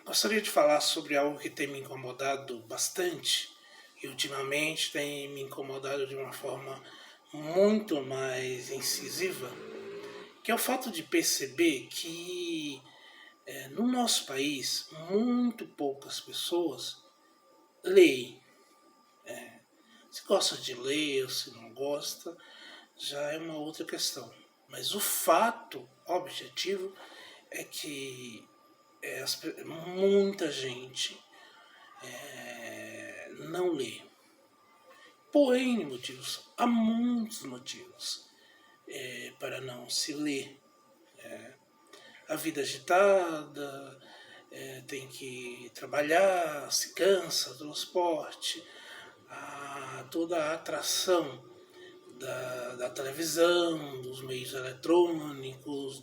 Gostaria de falar sobre algo que tem me incomodado bastante e ultimamente tem me incomodado de uma forma muito mais incisiva, que é o fato de perceber que no nosso país muito poucas pessoas leem. Se gosta de ler ou se não gosta, já é uma outra questão. Mas o fato objetivo é que muita gente não lê. Por N motivos. Há muitos motivos para não se ler. A vida agitada, tem que trabalhar, se cansa, transporte, toda a atração da televisão, dos meios eletrônicos,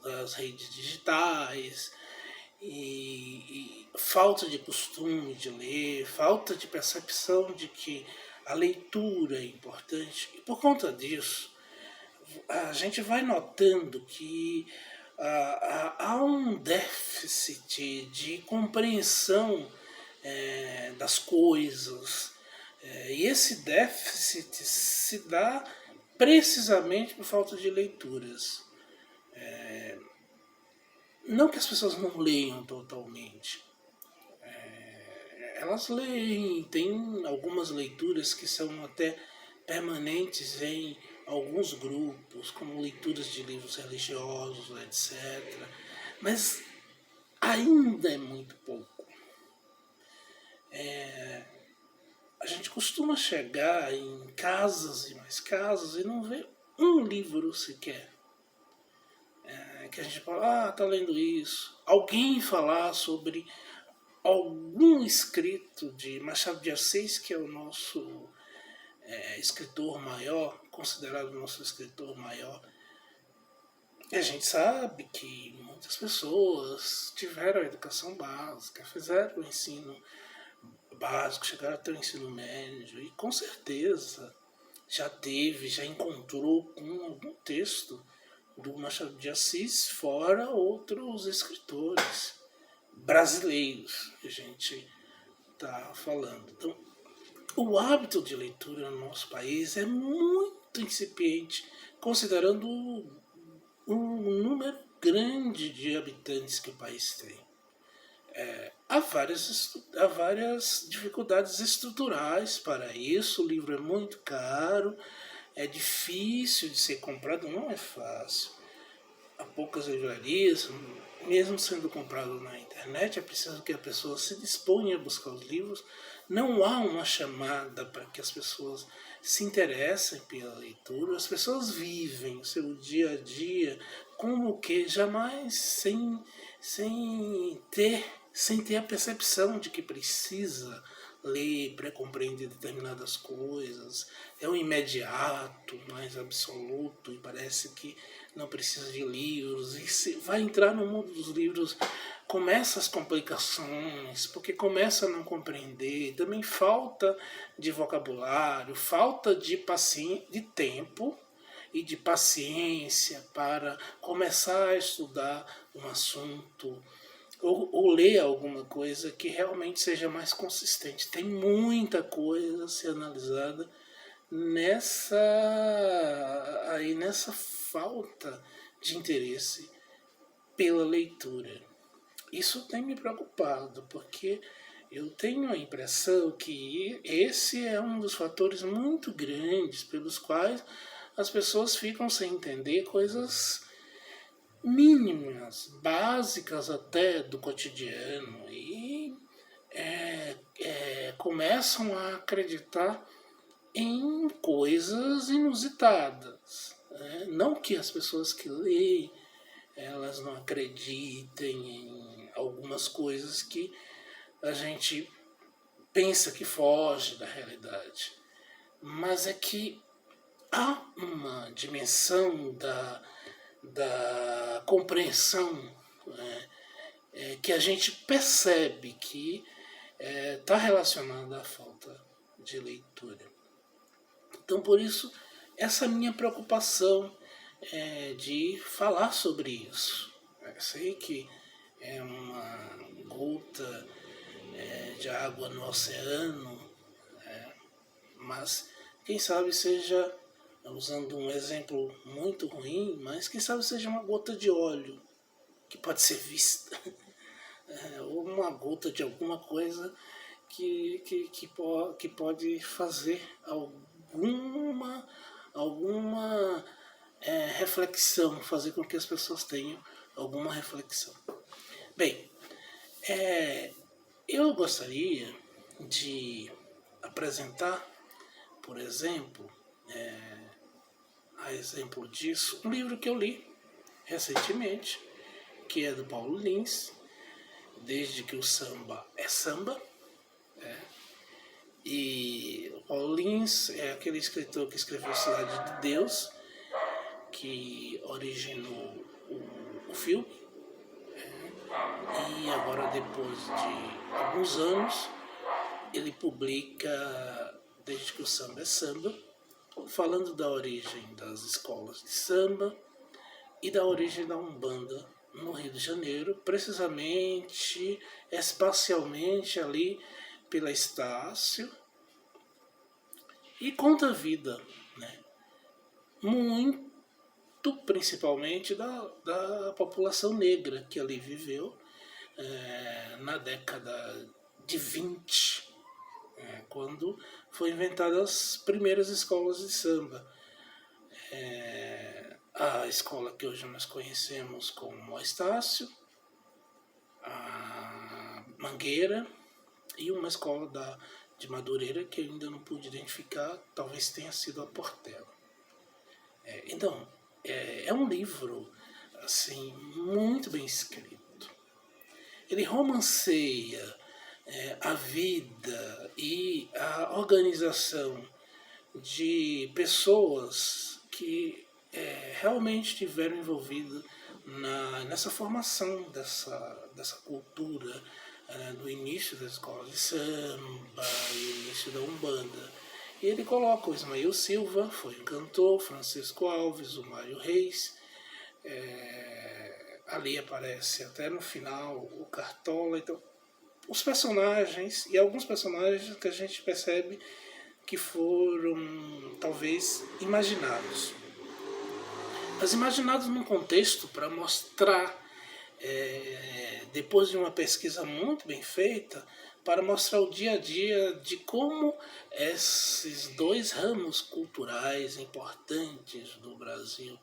das redes digitais, e falta de costume de ler, falta de percepção de que a leitura é importante. E por conta disso, a gente vai notando que há um déficit de compreensão das coisas. E esse déficit se dá precisamente por falta de leituras. Não que as pessoas não leiam totalmente. Elas leem, tem algumas leituras que são até permanentes em alguns grupos, como leituras de livros religiosos, etc. Mas ainda é muito pouco. A gente costuma chegar em casas e mais casas e não ver um livro sequer. Que a gente fala, tá lendo isso. Alguém falar sobre algum escrito de Machado de Assis, que é o nosso escritor maior, considerado o nosso escritor maior. E a gente sabe que muitas pessoas tiveram a educação básica, fizeram o ensino básico, chegaram até o ensino médio e com certeza já encontrou com algum texto do Machado de Assis, fora outros escritores brasileiros que a gente está falando. Então, o hábito de leitura no nosso país é muito incipiente, considerando um número grande de habitantes que o país tem. Há várias dificuldades estruturais para isso. O livro é muito caro, é difícil de ser comprado, não é fácil. Há poucas livrarias, mesmo sendo comprado na internet, é preciso que a pessoa se disponha a buscar os livros. Não há uma chamada para que as pessoas se interessem pela leitura. As pessoas vivem o seu dia a dia como que jamais sem ter a percepção de que precisa ler para compreender determinadas coisas. É um imediato mais absoluto e parece que não precisa de livros. E se vai entrar no mundo dos livros, começa as complicações, porque começa a não compreender. Também falta de vocabulário, falta de tempo e de paciência para começar a estudar um assunto ou ler alguma coisa que realmente seja mais consistente. Tem muita coisa a ser analisada nessa falta de interesse pela leitura. Isso tem me preocupado, porque eu tenho a impressão que esse é um dos fatores muito grandes pelos quais as pessoas ficam sem entender coisas mínimas, básicas até do cotidiano e começam a acreditar em coisas inusitadas. Não que as pessoas que leem elas não acreditem em algumas coisas que a gente pensa que foge da realidade, mas é que há uma dimensão da compreensão, que a gente percebe que está relacionada à falta de leitura. Então, por isso, essa minha preocupação de falar sobre isso. Eu sei que é uma gota de água no oceano, mas quem sabe seja, usando um exemplo muito ruim, mas quem sabe seja uma gota de óleo que pode ser vista, ou uma gota de alguma coisa que pode fazer alguma reflexão, fazer com que as pessoas tenham alguma reflexão. Bem, eu gostaria de apresentar, por exemplo, a exemplo disso, um livro que eu li recentemente, que é do Paulo Lins, Desde que o Samba é Samba. E o Paulo Lins é aquele escritor que escreveu Cidade de Deus, que originou o filme, e agora, depois de alguns anos, ele publica Desde que o Samba é Samba, falando da origem das escolas de samba e da origem da Umbanda no Rio de Janeiro, precisamente, espacialmente ali pela Estácio, e conta a vida, né? Muito principalmente da população negra que ali viveu na década de 20, quando foi inventadas as primeiras escolas de samba. A escola que hoje nós conhecemos como Estácio, a Mangueira, e uma escola de Madureira que eu ainda não pude identificar, talvez tenha sido a Portela. Então, é um livro assim, muito bem escrito. Ele romanceia a vida e a organização de pessoas que realmente estiveram envolvidas nessa formação dessa cultura, do início das escolas de samba e início da Umbanda. E ele coloca o Ismael Silva, foi um cantor, Francisco Alves, o Mário Reis, ali aparece até no final o Cartola. Então, os personagens, e alguns personagens que a gente percebe que foram talvez imaginados. Mas imaginados num contexto para mostrar, depois de uma pesquisa muito bem feita, para mostrar o dia a dia de como esses dois ramos culturais importantes do Brasil,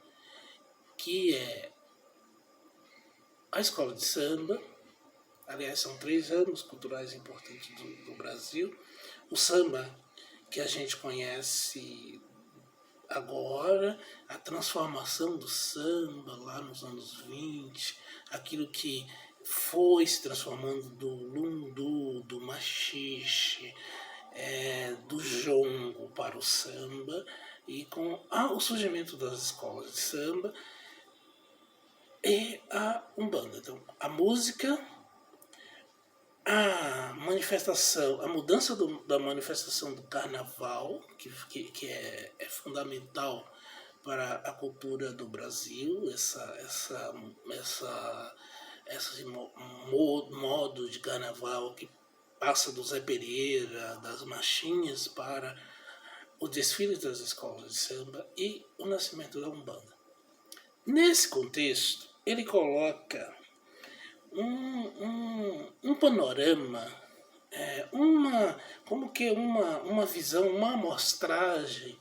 que é a escola de samba, aliás, são 3 ramos culturais importantes do Brasil, o samba, que a gente conhece agora, a transformação do samba lá nos anos 20, aquilo que foi se transformando do lundu, do machixe, do jongo para o samba, e com o surgimento das escolas de samba e a Umbanda. Então, a música, a manifestação, a mudança da manifestação do carnaval, que é fundamental para a cultura do Brasil, esse modo de carnaval que passa do Zé Pereira, das marchinhas, para o desfile das escolas de samba e o nascimento da Umbanda. Nesse contexto, ele coloca um panorama, uma visão, uma amostragem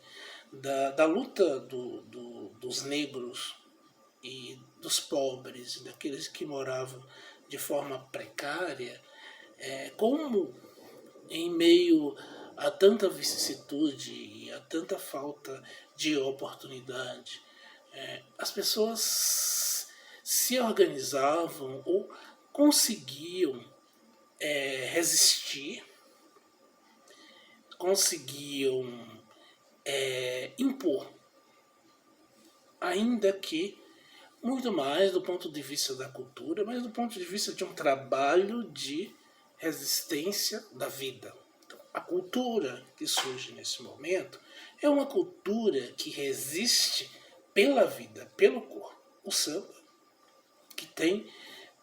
da luta dos negros e dos pobres, daqueles que moravam de forma precária, como em meio a tanta vicissitude e a tanta falta de oportunidade, as pessoas se organizavam ou conseguiam resistir, conseguiam impor, ainda que muito mais do ponto de vista da cultura, mas do ponto de vista de um trabalho de resistência da vida. Então, a cultura que surge nesse momento é uma cultura que resiste pela vida, pelo corpo. O samba, que tem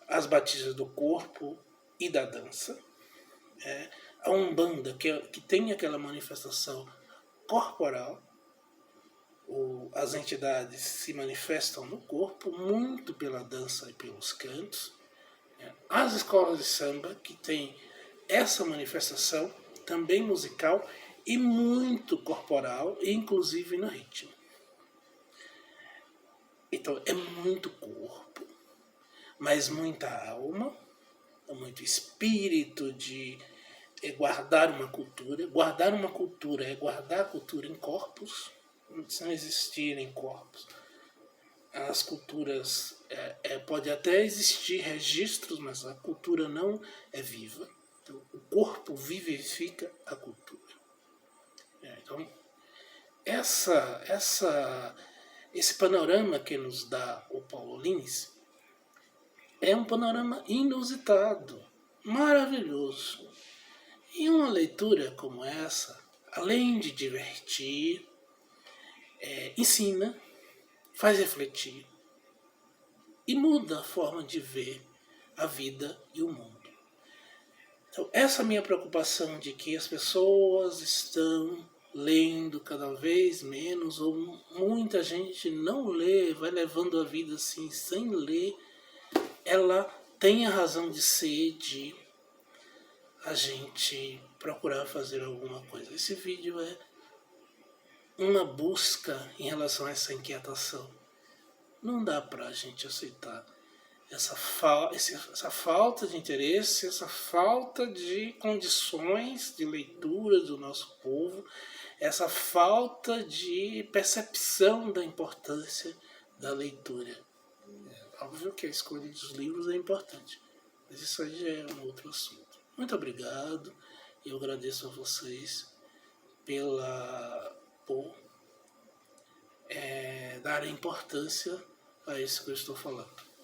as batidas do corpo e da dança. A Umbanda, que tem aquela manifestação corporal, as entidades se manifestam no corpo, muito pela dança e pelos cantos. As escolas de samba, que tem essa manifestação, também musical e muito corporal, inclusive no ritmo. Então é muito corpo, mas muita alma, muito espírito de guardar uma cultura. Guardar uma cultura é guardar a cultura em corpos, não existir em corpos. As culturas, pode até existir registros, mas a cultura não é viva. Então, o corpo vivifica a cultura. Então, esse panorama que nos dá o Paulo Lins é um panorama inusitado, maravilhoso. E uma leitura como essa, além de divertir, ensina, faz refletir e muda a forma de ver a vida e o mundo. Então, essa minha preocupação de que as pessoas estão lendo cada vez menos, ou muita gente não lê, vai levando a vida assim sem ler, ela tem a razão de ser de a gente procurar fazer alguma coisa. Esse vídeo é uma busca em relação a essa inquietação. Não dá para a gente aceitar essa falta de interesse, essa falta de condições de leitura do nosso povo, essa falta de percepção da importância da leitura. Óbvio que a escolha dos livros é importante, mas isso aí já é um outro assunto. Muito obrigado, eu agradeço a vocês por darem importância a isso que eu estou falando.